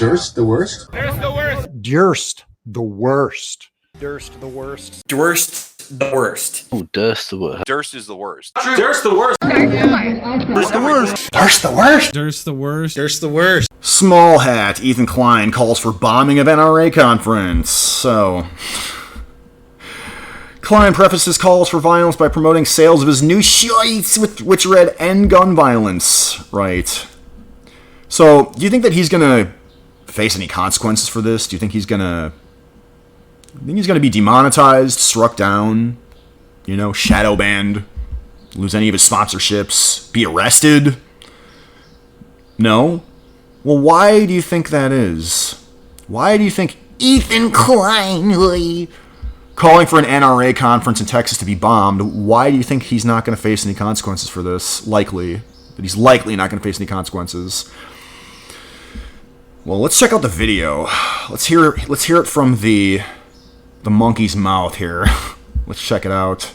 Durst the worst? Durst the worst. Durst the worst. Durst the worst. Durst the worst. Oh, Durst the worst. Durst is the worst. Durst the worst. Durst the worst. Durst the worst? Durst the worst. Durst the worst. Small hat. Ethan Klein calls for bombing of NRA conference. So, Klein prefaced his calls for violence by promoting sales of his new shirts, which read "End Gun Violence." Right. So, do you think that he's gonna face any consequences for this? Do you think he's gonna be demonetized, struck down, shadow banned, lose any of his sponsorships, be arrested? No? Well, why do you think that is? Why do you think Ethan Klein calling for an NRA conference in Texas to be bombed, why do you think he's not going to face any consequences for this? That he's likely not going to face any consequences. Well, let's check out the video. Let's hear it from the monkey's mouth here. Let's check it out.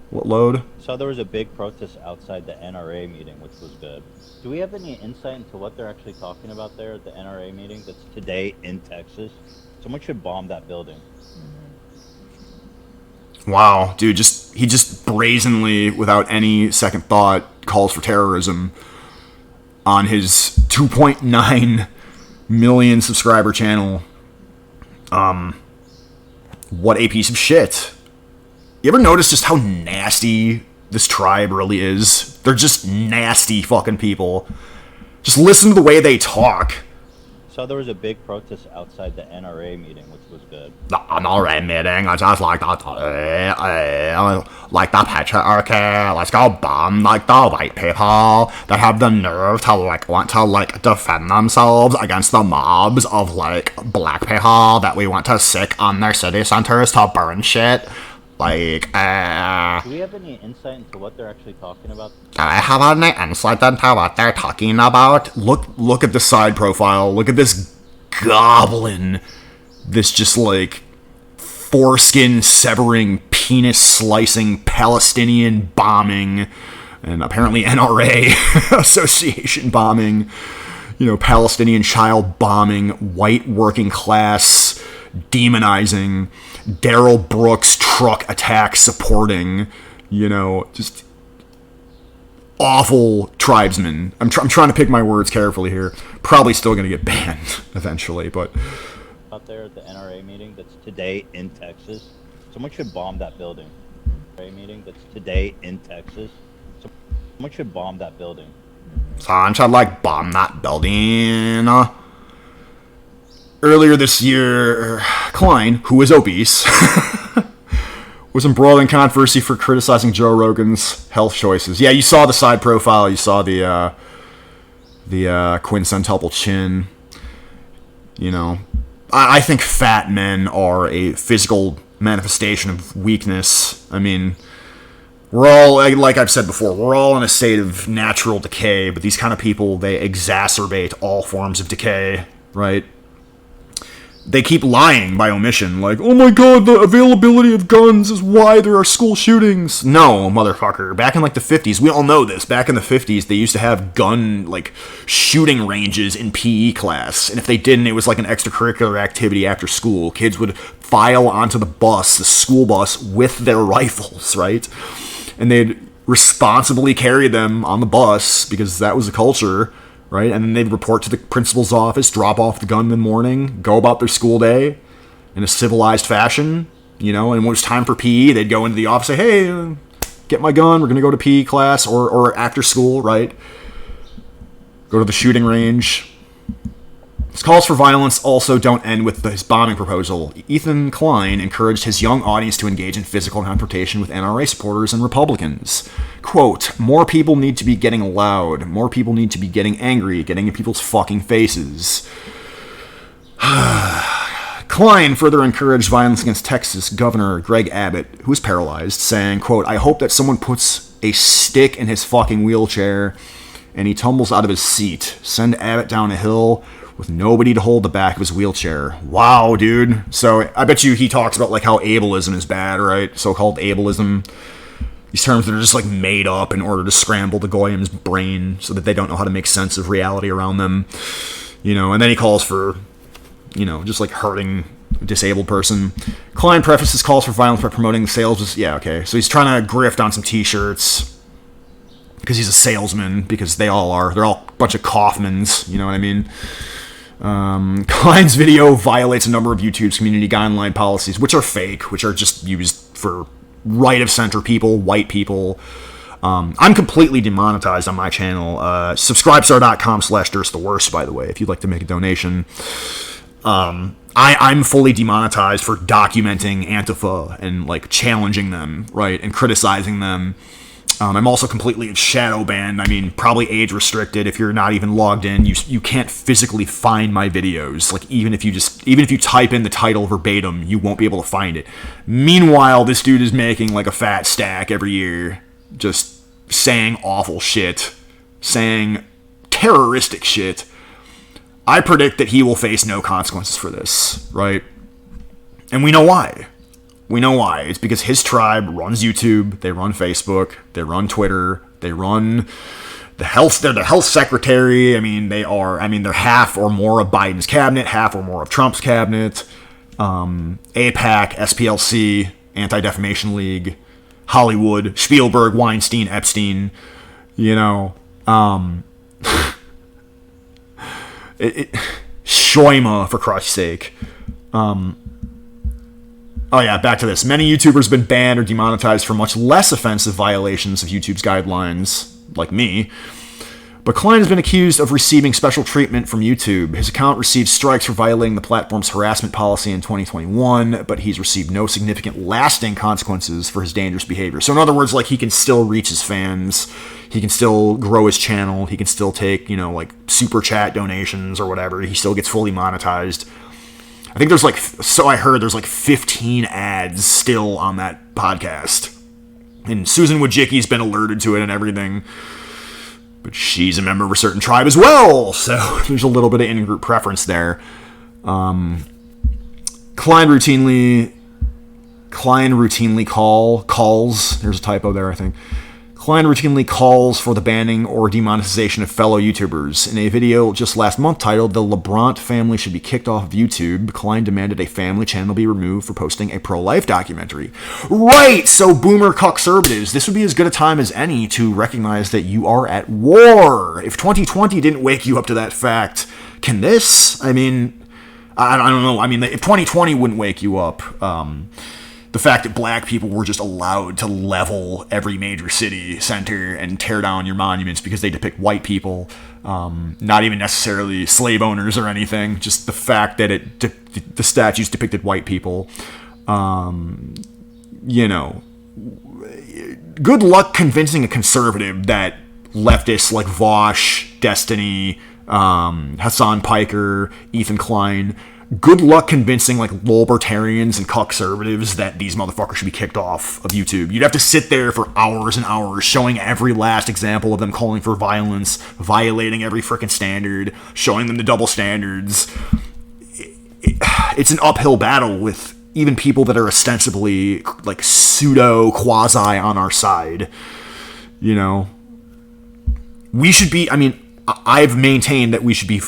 What load? So there was a big protest outside the NRA meeting, which was good. Do we have any insight into what they're actually talking about there at the NRA meeting that's today in Texas? Someone should bomb that building. Wow, dude, he just brazenly, without any second thought, calls for terrorism on his 2.9 million subscriber channel. What a piece of shit. You ever notice just how nasty this tribe really is? They're just nasty fucking people. Just listen to the way they talk. So there was a big protest outside the NRA meeting, which was good. The NRA meeting, I just like the picture, okay? Let's go bomb, the white people that have the nerve to, want to, defend themselves against the mobs of, black people that we want to sick on their city centers to burn shit. Do we have any insight into what they're actually talking about? Do I have any insight into what they're talking about? Look at the side profile. Look at this goblin. This just foreskin severing, penis slicing, Palestinian bombing, and apparently NRA association bombing, Palestinian child bombing, white working class demonizing, Daryl Brooks truck attack supporting, just awful tribesmen. I'm trying to pick my words carefully here. Probably still going to get banned eventually, but out there at the NRA meeting that's today in Texas, someone should bomb that building. NRA meeting that's today in Texas, someone should bomb that building. Someone should bomb that building. Earlier this year, Klein, who is obese, was embroiled in controversy for criticizing Joe Rogan's health choices. Yeah, you saw the side profile. You saw the quincentuple chin. I think fat men are a physical manifestation of weakness. I mean, we're all, like I've said before, we're all in a state of natural decay, but these kind of people, they exacerbate all forms of decay, right? They keep lying by omission, oh my god, the availability of guns is why there are school shootings. No, motherfucker. Back in the 50s, we all know this, back in the 50s, they used to have gun, shooting ranges in PE class, and if they didn't, it was an extracurricular activity after school. Kids would file onto the school bus, with their rifles, right? And they'd responsibly carry them on the bus, because that was the culture, right? And then they'd report to the principal's office, drop off the gun in the morning, go about their school day in a civilized fashion, and when it was time for PE, they'd go into the office, say, hey, get my gun, we're going to go to PE class, or after school, right? Go to the shooting range. His calls for violence also don't end with his bombing proposal. Ethan Klein encouraged his young audience to engage in physical confrontation with NRA supporters and Republicans. Quote, more people need to be getting loud. More people need to be getting angry, getting in people's fucking faces. Klein further encouraged violence against Texas Governor Greg Abbott, who was paralyzed, saying, quote, I hope that someone puts a stick in his fucking wheelchair and he tumbles out of his seat. Send Abbott down a hill with nobody to hold the back of his wheelchair. Wow, dude. So I bet you he talks about how ableism is bad, right? So-called ableism. These terms that are just made up in order to scramble the goyim's brain so that they don't know how to make sense of reality around them. and then he calls for, just like hurting a disabled person. Klein prefaces calls for violence by promoting the sales. Yeah, okay. So he's trying to grift on some t-shirts because he's a salesman, because they all are. They're all a bunch of Kaufmans, you know what I mean? Klein's video violates a number of YouTube's community guideline policies, which are fake, which are just used for right-of-center people, white people. I'm completely demonetized on my channel. Subscribestar.com/DurstTheWorst, by the way, if you'd like to make a donation. I'm fully demonetized for documenting Antifa and, like, challenging them, right, and criticizing them. I'm also completely shadow banned. I mean, probably age restricted. If you're not even logged in, you can't physically find my videos. Like, even if you type in the title verbatim, you won't be able to find it. Meanwhile, this dude is making like a fat stack every year, just saying awful shit, saying terroristic shit. I predict that he will face no consequences for this, right? And we know why. It's because his tribe runs YouTube, they run Facebook, they run Twitter, they run they're the health secretary. They're half or more of Biden's cabinet, half or more of Trump's cabinet. APAC, SPLC, Anti-Defamation League, Hollywood, Spielberg, Weinstein, Epstein, Shoima, for Christ's sake. Oh yeah, back to this. Many YouTubers have been banned or demonetized for much less offensive violations of YouTube's guidelines, like me. But Klein has been accused of receiving special treatment from YouTube. His account received strikes for violating the platform's harassment policy in 2021, but he's received no significant lasting consequences for his dangerous behavior. So in other words, like, he can still reach his fans, he can still grow his channel, he can still take, like, super chat donations or whatever, he still gets fully monetized. I think there's I heard there's 15 ads still on that podcast. And Susan Wojcicki's been alerted to it and everything. But she's a member of a certain tribe as well, so there's a little bit of in-group preference there. Klein routinely calls, there's a typo there, I think. Klein routinely calls for the banning or demonetization of fellow YouTubers. In a video just last month titled "The LeBron Family Should Be Kicked Off of YouTube," Klein demanded a family channel be removed for posting a pro-life documentary. Right! So, boomer cuckservatives, this would be as good a time as any to recognize that you are at war. If 2020 didn't wake you up to that fact, can this? I don't know. If 2020 wouldn't wake you up, the fact that black people were just allowed to level every major city center and tear down your monuments because they depict white people, not even necessarily slave owners or anything, just the fact that the statues depicted white people, good luck convincing a conservative that leftists like Vosh, Destiny, Hassan Piker, Ethan Klein, good luck convincing libertarians and conservatives that these motherfuckers should be kicked off of YouTube. You'd have to sit there for hours and hours showing every last example of them calling for violence, violating every frickin' standard, showing them the double standards. It's an uphill battle with even people that are ostensibly pseudo quasi on our side. We should be, I've maintained that we should be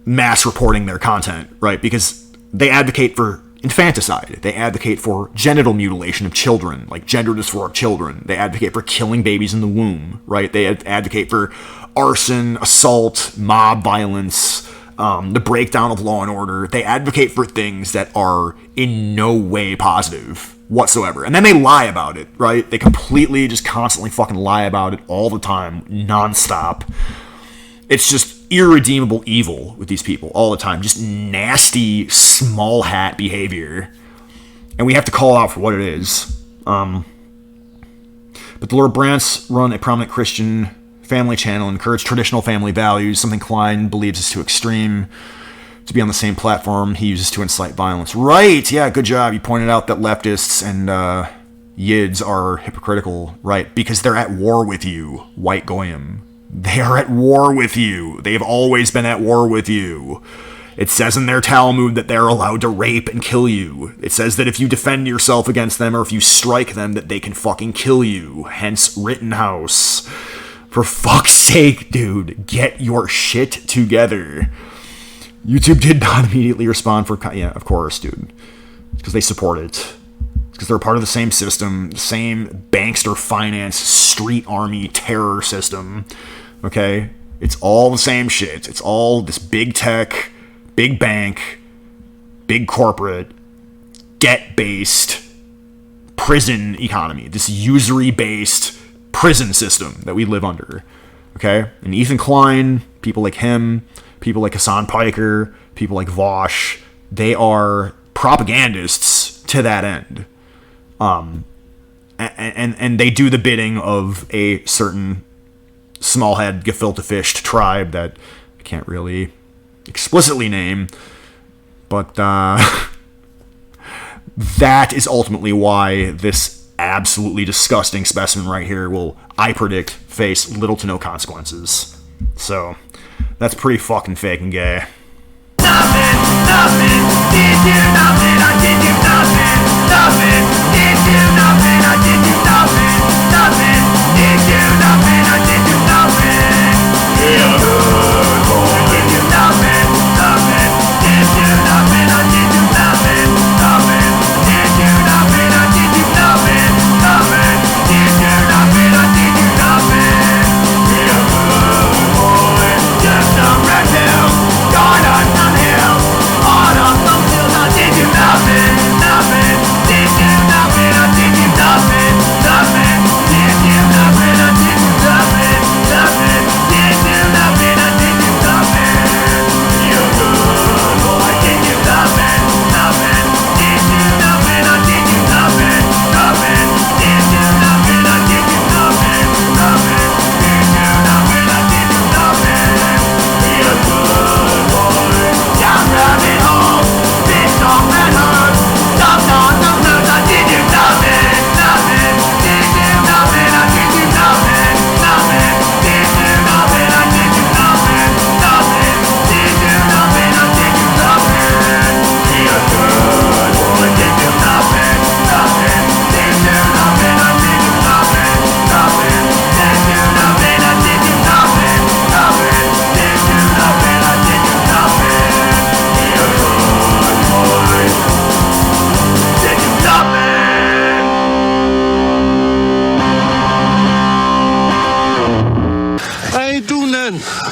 mass reporting their content, right? Because they advocate for infanticide. They advocate for genital mutilation of children, like gender dysphoric children. They advocate for killing babies in the womb, right? They advocate for arson, assault, mob violence, the breakdown of law and order. They advocate for things that are in no way positive whatsoever. And then they lie about it, right? They completely just constantly fucking lie about it all the time, nonstop. It's just irredeemable evil with these people all the time. Just nasty, small hat behavior. And we have to call out for what it is. But the Lord Brants run a prominent Christian family channel and encourage traditional family values, something Klein believes is too extreme to be on the same platform he uses to incite violence. Right, yeah, good job. You pointed out that leftists and yids are hypocritical, right? Because they're at war with you, white goyim. They are at war with you. They've always been at war with you. It says in their Talmud that they're allowed to rape and kill you. It says that if you defend yourself against them or if you strike them, that they can fucking kill you. Hence Rittenhouse. For fuck's sake, dude, get your shit together. YouTube did not immediately respond for... Yeah, of course, dude. Because they support it. Because they're part of the same system, the same bankster finance, street army terror system. Okay? It's all the same shit. It's all this big tech, big bank, big corporate, debt-based prison economy. This usury-based prison system that we live under. Okay? And Ethan Klein, people like him, people like Hassan Piker, people like Vosh, they are propagandists to that end. And they do the bidding of a certain small-head gefilte-fished tribe that I can't really explicitly name, but that is ultimately why this absolutely disgusting specimen right here will, I predict, face little to no consequences. So, that's pretty fucking fake and gay.